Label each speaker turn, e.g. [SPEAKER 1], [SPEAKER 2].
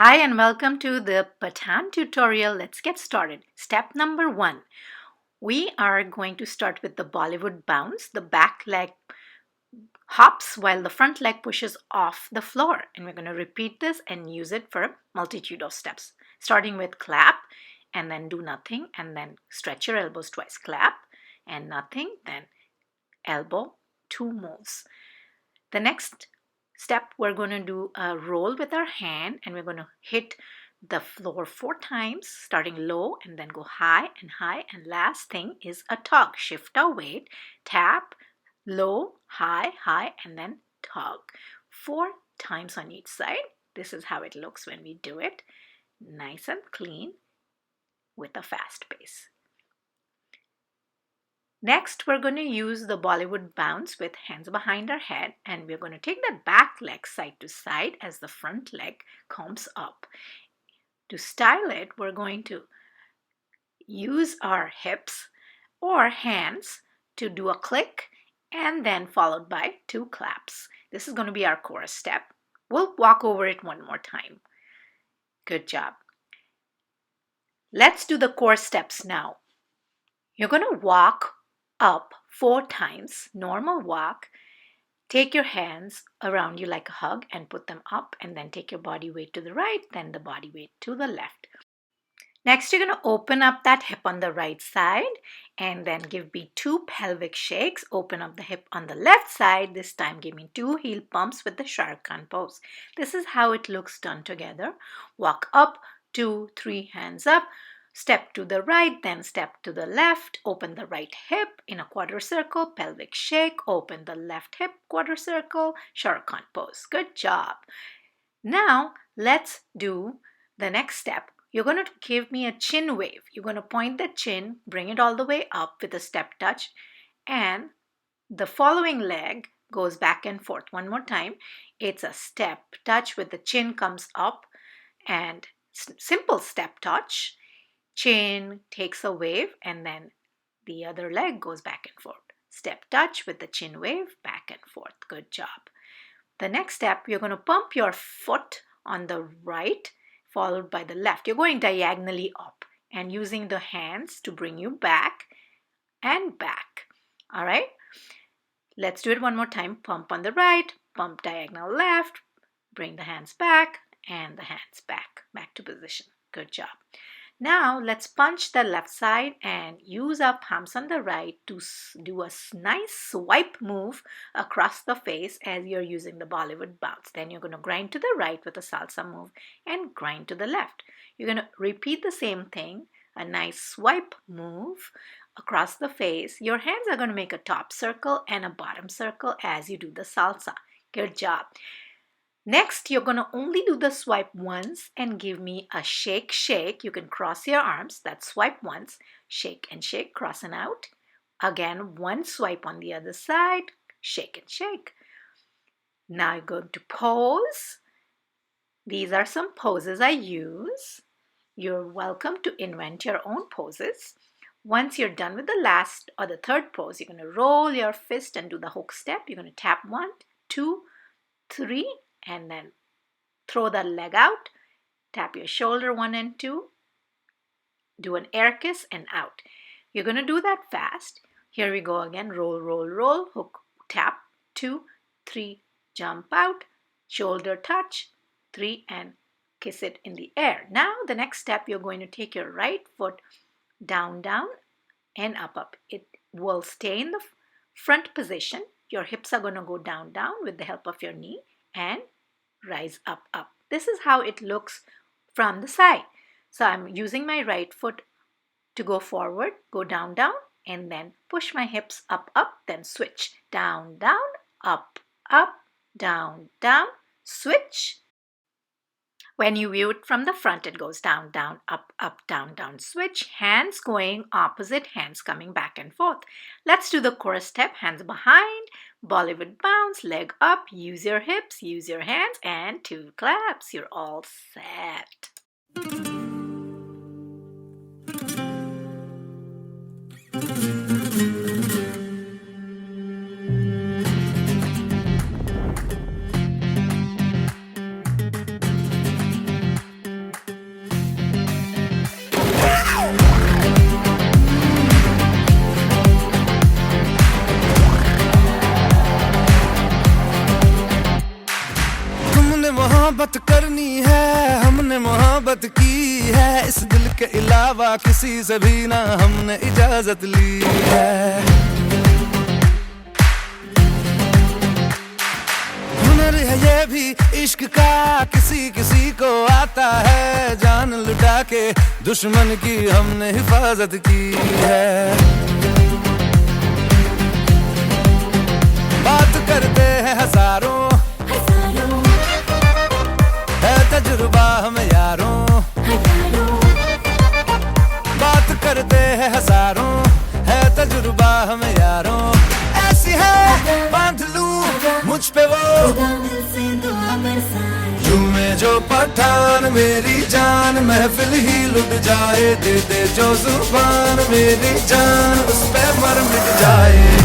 [SPEAKER 1] Hi and welcome to the Pathan tutorial. Let's get started. Step number 1. We are going to start with the Bollywood bounce. The back leg hops while the front leg pushes off the floor. And we're going to repeat this and use it for a multitude of steps. Starting with clap and then do nothing and then stretch your elbows twice. Clap and nothing, then elbow, 2 moves. The next step, we're going to do a roll with our hand and we're going to hit the floor 4 times, starting low and then go high. And last thing is a tug. Shift our weight, tap, low, high, and then tug. 4 times on each side. This is how it looks when we do it. Nice and clean with a fast pace. Next, we're going to use the Bollywood bounce with hands behind our head, and we're going to take the back leg side to side as the front leg comes up. To style it, we're going to use our hips or hands to do a click and then followed by 2 claps. This is going to be our chorus step. We'll walk over it one more time. Good job. Let's do the chorus steps now. You're going to walk up 4 times, normal walk. Take your hands around you like a hug and put them up, and then take your body weight to the right, then the body weight to the left. Next, you're going to open up that hip on the right side and then give me 2 pelvic shakes. Open up the hip on the left side. This time give me 2 heel pumps with the Shah Rukh Khan pose. This is how it looks done together. Walk up, 2, 3 hands up. Step to the right, then step to the left. Open the right hip in a quarter circle, pelvic shake. Open the left hip, quarter circle, Shah Rukh Khan pose. Good job. Now, let's do the next step. You're going to give me a chin wave. You're going to point the chin, bring it all the way up with a step touch, and the following leg goes back and forth. One more time. It's a step touch with the chin comes up and simple step touch. Chin takes a wave and then the other leg goes back and forth. Step touch with the chin wave, back and forth. Good job. The next step, you're going to pump your foot on the right, followed by the left. You're going diagonally up and using the hands to bring you back and back. All right? Let's do it one more time. Pump on the right, pump diagonal left, bring the hands back and the hands back to position. Good job. Now let's punch the left side and use our palms on the right to do a nice swipe move across the face as you're using the Bollywood bounce. Then you're going to grind to the right with a salsa move and grind to the left. You're going to repeat the same thing, a nice swipe move across the face. Your hands are going to make a top circle and a bottom circle as you do the salsa. Good job. Next, you're going to only do the swipe once and give me a shake. You can cross your arms. That's swipe once. Shake and shake, crossing out. Again, one swipe on the other side. Shake and shake. Now you're going to pose. These are some poses I use. You're welcome to invent your own poses. Once you're done with the last or the third pose, you're going to roll your fist and do the hook step. You're going to tap 1, 2, 3. And then throw that leg out, tap your shoulder 1 and 2, do an air kiss and out. You're going to do that fast. Here we go again, roll, hook, tap, 2, 3, jump out, shoulder touch, 3 and kiss it in the air. Now the next step, you're going to take your right foot down and up. It will stay in the front position. Your hips are going to go down with the help of your knee and rise up. This is how it looks from the side. So I'm using my right foot to go forward, go down, and then push my hips up, then switch. Down, up, down, switch. When you view it from the front, it goes down, up, down, switch. Hands going opposite, hands coming back and forth. Let's do the chorus step. Hands behind, Bollywood bounce, leg up, use your hips, use your hands, and 2 claps. You're all set.
[SPEAKER 2] मोहब्बत करनी है, हमने मोहब्बत की है, इस दिल के अलावा किसी से भी ना हमने इजाजत ली है। हुनर है ये भी इश्क का, किसी किसी को आता है, जान लुटा के दुश्मन की हमने हिफाजत की है। बात करते हैं हजारों, है तजुर्बा हमें यारों, बात करते हैं हजारों, है तजुर्बा हमें यारों। ऐसी है बांध लूं मुझ पे वो झूमे जो पठान मेरी जान, महफिल ही लुट जाए, दे दे जो जुबान मेरी जान, उस पे मर मिट जाए।